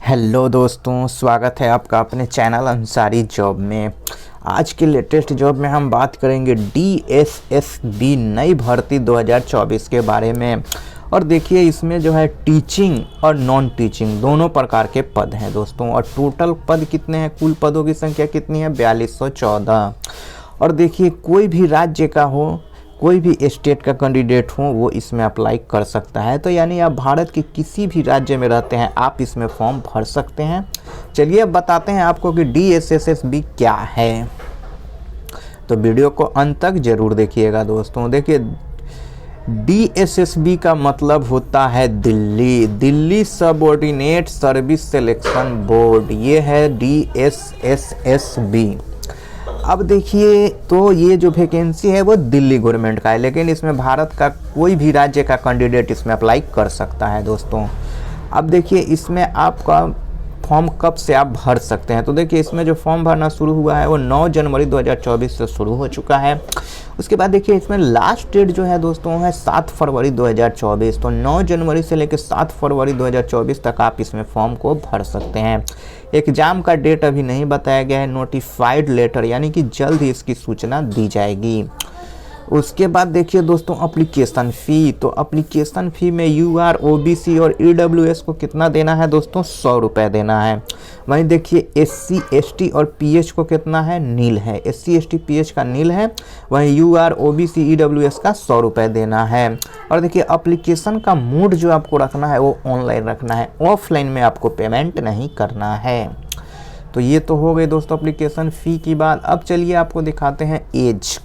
Hello दोस्तों, स्वागत है आपका अपने चैनल अंसारी जॉब में। आज के लेटेस्ट जॉब में हम बात करेंगे DSSB नई भर्ती 2024 के बारे में। और देखिए इसमें जो है टीचिंग और नॉन टीचिंग दोनों प्रकार के पद हैं दोस्तों। और टोटल पद कितने हैं, कुल पदों की संख्या कितनी है, 4214। और देखिए कोई भी राज्य का हो, कोई भी स्टेट का कैंडिडेट हो वो इसमें अप्लाई कर सकता है। तो यानी आप भारत के किसी भी राज्य में रहते हैं आप इसमें फॉर्म भर सकते हैं। चलिए अब बताते हैं आपको कि DSSB क्या है। तो वीडियो को अंत तक जरूर देखिएगा दोस्तों। देखिए DSSB का मतलब होता है Delhi subordinate service selection board, ये है DSSB। अब देखिए तो ये जो वैकेंसी है वो दिल्ली गवर्नमेंट का है, लेकिन इसमें भारत का कोई भी राज्य का कैंडिडेट इसमें अप्लाई कर सकता है दोस्तों। अब देखिए इसमें आपका फॉर्म कब से आप भर सकते हैं। तो देखिए इसमें जो फॉर्म भरना शुरू हुआ है वो 9 जनवरी 2024 से शुरू हो चुका है। उसके बाद देखिए इसमें लास्ट डेट जो है दोस्तों है 7 फरवरी 2024। तो 9 जनवरी से लेकर 7 फरवरी 2024 तक आप इसमें फॉर्म को भर सकते हैं। एग्ज़ाम का डेट अभी नहीं बताया गया है, नोटिफाइड लेटर यानी कि जल्द ही इसकी सूचना दी जाएगी। उसके बाद देखिए दोस्तों एप्लीकेशन फ़ी। तो एप्लीकेशन फ़ी में UR OBC और EWS को कितना देना है दोस्तों, 100 रुपये देना है। वहीं देखिए SC ST और PH को कितना है, नील है। SC ST PH का नील है। वहीं UR OBC EWS का 100 रुपये देना है। और देखिए एप्लीकेशन का मोड जो आपको रखना है वो ऑनलाइन रखना है, ऑफलाइन में आपको पेमेंट नहीं करना है। तो ये तो हो गई दोस्तों एप्लीकेशन फ़ी की बात। अब चलिए आपको दिखाते हैं एज।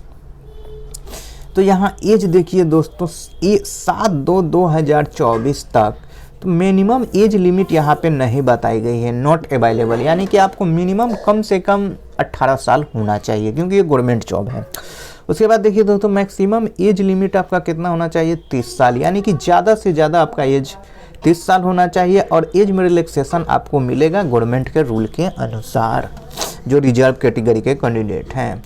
तो यहाँ एज देखिए दोस्तों 7/2/2024 तक। तो मिनिमम एज लिमिट यहाँ पे नहीं बताई गई है, नॉट अवेलेबल, यानी कि आपको मिनिमम कम से कम 18 साल होना चाहिए क्योंकि ये गवर्नमेंट जॉब है। उसके बाद देखिए दोस्तों मैक्सिमम एज लिमिट आपका कितना होना चाहिए, 30 साल, यानी कि ज़्यादा से ज़्यादा आपका एज 30 साल होना चाहिए। और एज में रिलैक्सेशन आपको मिलेगा गवर्नमेंट के रूल के अनुसार जो रिजर्व कैटेगरी के कैंडिडेट हैं।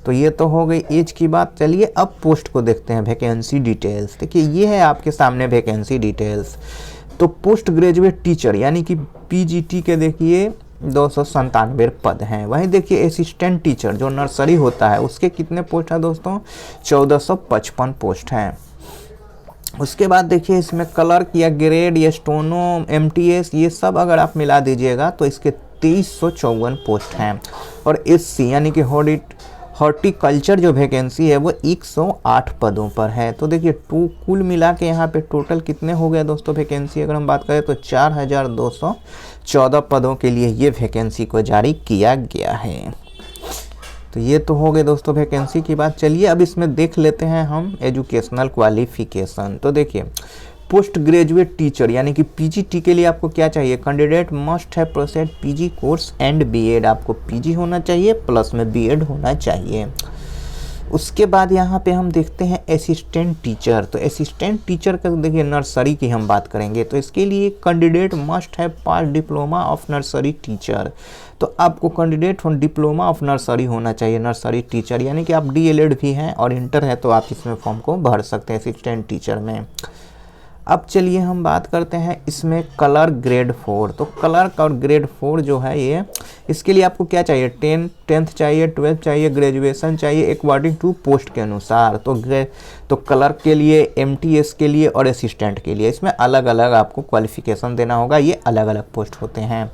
तो ये तो हो गई एज की बात। चलिए अब पोस्ट को देखते हैं, वैकेंसी डिटेल्स। देखिए ये है आपके सामने वैकेंसी डिटेल्स। तो पोस्ट ग्रेजुएट टीचर यानी कि PGT के देखिए 297 पद हैं। वहीं देखिए असिस्टेंट टीचर जो नर्सरी होता है उसके कितने पोस्ट हैं दोस्तों, 1455 पोस्ट हैं। उसके बाद देखिए इसमें क्लर्क या ग्रेड या स्टोनो MTS ये सब अगर आप मिला दीजिएगा तो इसके 2354 पोस्ट हैं। और SC यानी कि हॉर्टिकल्चर जो वैकेंसी है वो 108 पदों पर है। तो देखिए कुल मिला के यहाँ पे टोटल कितने हो गए दोस्तों वैकेंसी अगर हम बात करें तो 4214 पदों के लिए ये वैकेंसी को जारी किया गया है। तो ये तो हो गए दोस्तों वैकेंसी की बात। चलिए अब इसमें देख लेते हैं हम एजुकेशनल क्वालिफिकेशन। तो देखिए पोस्ट ग्रेजुएट टीचर यानी कि PGT के लिए आपको क्या चाहिए, कैंडिडेट मस्ट है processed PG course and BEd, आपको PG होना चाहिए प्लस में BEd होना चाहिए। उसके बाद यहाँ पे हम देखते हैं असिस्टेंट टीचर। तो असिस्टेंट टीचर का देखिए नर्सरी की हम बात करेंगे तो इसके लिए कैंडिडेट मस्ट है पास डिप्लोमा ऑफ नर्सरी टीचर। तो आपको कैंडिडेट डिप्लोमा ऑफ नर्सरी होना चाहिए, नर्सरी टीचर, यानी कि आप DLED भी हैं और इंटर है तो आप इसमें फॉर्म को भर सकते हैं असिस्टेंट टीचर में। अब चलिए हम बात करते हैं इसमें क्लर्क ग्रेड 4। तो क्लर्क और ग्रेड 4 जो है ये इसके लिए आपको क्या चाहिए, 10th चाहिए, 12th चाहिए, ग्रेजुएशन चाहिए अकॉर्डिंग टू पोस्ट के अनुसार। तो क्लर्क के लिए, MTS के लिए और असिस्टेंट के लिए इसमें अलग अलग आपको क्वालिफिकेशन देना होगा, ये अलग अलग पोस्ट होते हैं।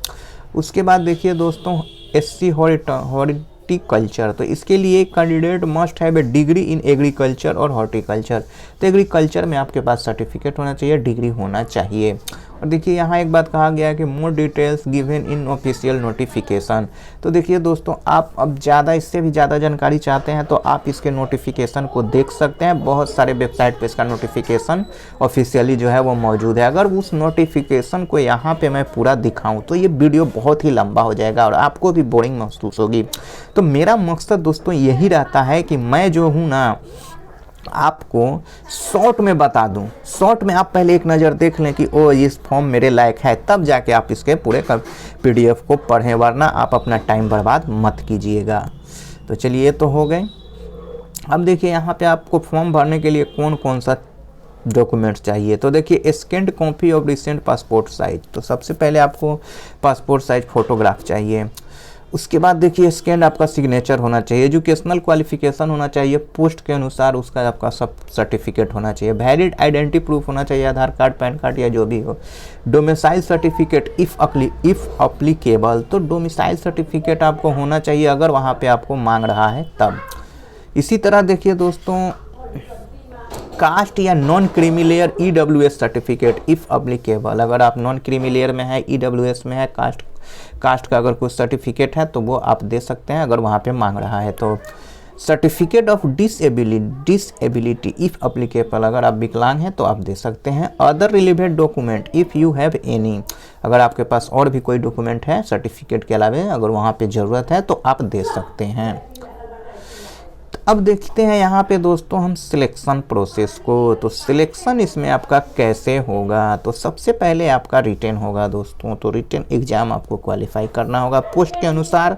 उसके बाद देखिए दोस्तों SC हॉर्टिकल्चर। तो इसके लिए candidate must have a degree in agriculture और हॉर्टिकल्चर। तो एग्रीकल्चर में आपके पास सर्टिफिकेट होना चाहिए, डिग्री होना चाहिए। और देखिए यहाँ एक बात कहा गया है कि more details given in official notification. तो देखिए दोस्तों आप अब ज़्यादा इससे भी ज़्यादा जानकारी चाहते हैं तो आप इसके नोटिफिकेशन को देख सकते हैं। बहुत सारे वेबसाइट पे इसका नोटिफिकेशन ऑफिशियली जो है वो मौजूद है। अगर उस नोटिफिकेशन को यहाँ पे मैं पूरा दिखाऊँ तो ये वीडियो बहुत ही लंबा हो जाएगा और आपको भी बोरिंग महसूस होगी। तो मेरा मकसद दोस्तों यही रहता है कि मैं जो हूँ ना आपको शॉर्ट में बता दूं, शॉर्ट में आप पहले एक नज़र देख लें कि ओ इस फॉर्म मेरे लायक है, तब जाके आप इसके पूरे PDF को पढ़ें, वरना आप अपना टाइम बर्बाद मत कीजिएगा। तो चलिए तो हो गए। अब देखिए यहाँ पे आपको फॉर्म भरने के लिए कौन कौन सा डॉक्यूमेंट्स चाहिए। तो देखिए scanned copy of recent passport size, तो सबसे पहले आपको पासपोर्ट साइज फ़ोटोग्राफ चाहिए। उसके बाद देखिए स्कैन आपका सिग्नेचर होना चाहिए, एजुकेशनल क्वालिफिकेशन होना चाहिए, पोस्ट के अनुसार उसका आपका सब सर्टिफिकेट होना चाहिए, वैलिड आइडेंटिटी प्रूफ होना चाहिए, आधार कार्ड, पैन कार्ड या जो भी हो, डोमिसाइल सर्टिफिकेट इफ़ अप्लीकेबल, तो डोमिसाइल सर्टिफिकेट आपको होना चाहिए अगर वहाँ पे आपको मांग रहा है तब। इसी तरह देखिए दोस्तों कास्ट या non creamy layer EWS certificate if applicable, अगर आप नॉन क्रीमी लेयर में है, EWS में है, कास्ट का अगर कुछ सर्टिफिकेट है तो वो आप दे सकते हैं अगर वहाँ पे मांग रहा है तो। Certificate of disability if applicable, अगर आप विकलांग हैं तो आप दे सकते हैं। Other relevant document if you have any, अगर आपके पास और भी कोई डॉक्यूमेंट है सर्टिफिकेट के अलावा अगर वहाँ पे ज़रूरत है तो आप दे सकते हैं। अब देखते हैं यहाँ पे दोस्तों हम सिलेक्शन प्रोसेस को, तो सिलेक्शन इसमें आपका कैसे होगा। तो सबसे पहले आपका रिटेन होगा दोस्तों, तो रिटेन एग्ज़ाम आपको क्वालिफाई करना होगा। पोस्ट के अनुसार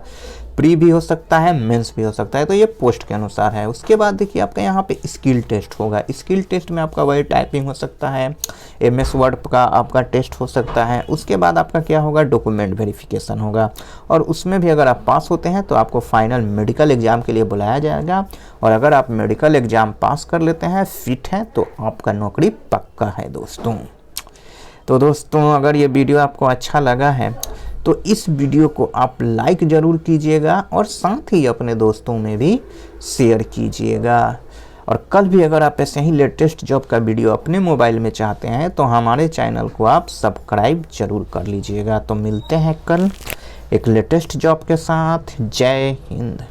प्री भी हो सकता है, मेंस भी हो सकता है, तो ये पोस्ट के अनुसार है। उसके बाद देखिए आपका यहाँ पे स्किल टेस्ट होगा। स्किल टेस्ट में आपका वही टाइपिंग हो सकता है, MS वर्ड का आपका टेस्ट हो सकता है। उसके बाद आपका क्या होगा, डॉक्यूमेंट वेरिफिकेशन होगा, और उसमें भी अगर आप पास होते हैं तो आपको फाइनल मेडिकल एग्ज़ाम के लिए बुलाया जाएगा, और अगर आप मेडिकल एग्ज़ाम पास कर लेते हैं, फिट हैं, तो आपका नौकरी पक्का है दोस्तों। तो दोस्तों अगर ये वीडियो आपको अच्छा लगा है तो इस वीडियो को आप लाइक ज़रूर कीजिएगा और साथ ही अपने दोस्तों में भी शेयर कीजिएगा। और कल भी अगर आप ऐसे ही लेटेस्ट जॉब का वीडियो अपने मोबाइल में चाहते हैं तो हमारे चैनल को आप सब्सक्राइब ज़रूर कर लीजिएगा। तो मिलते हैं कल एक लेटेस्ट जॉब के साथ। जय हिंद।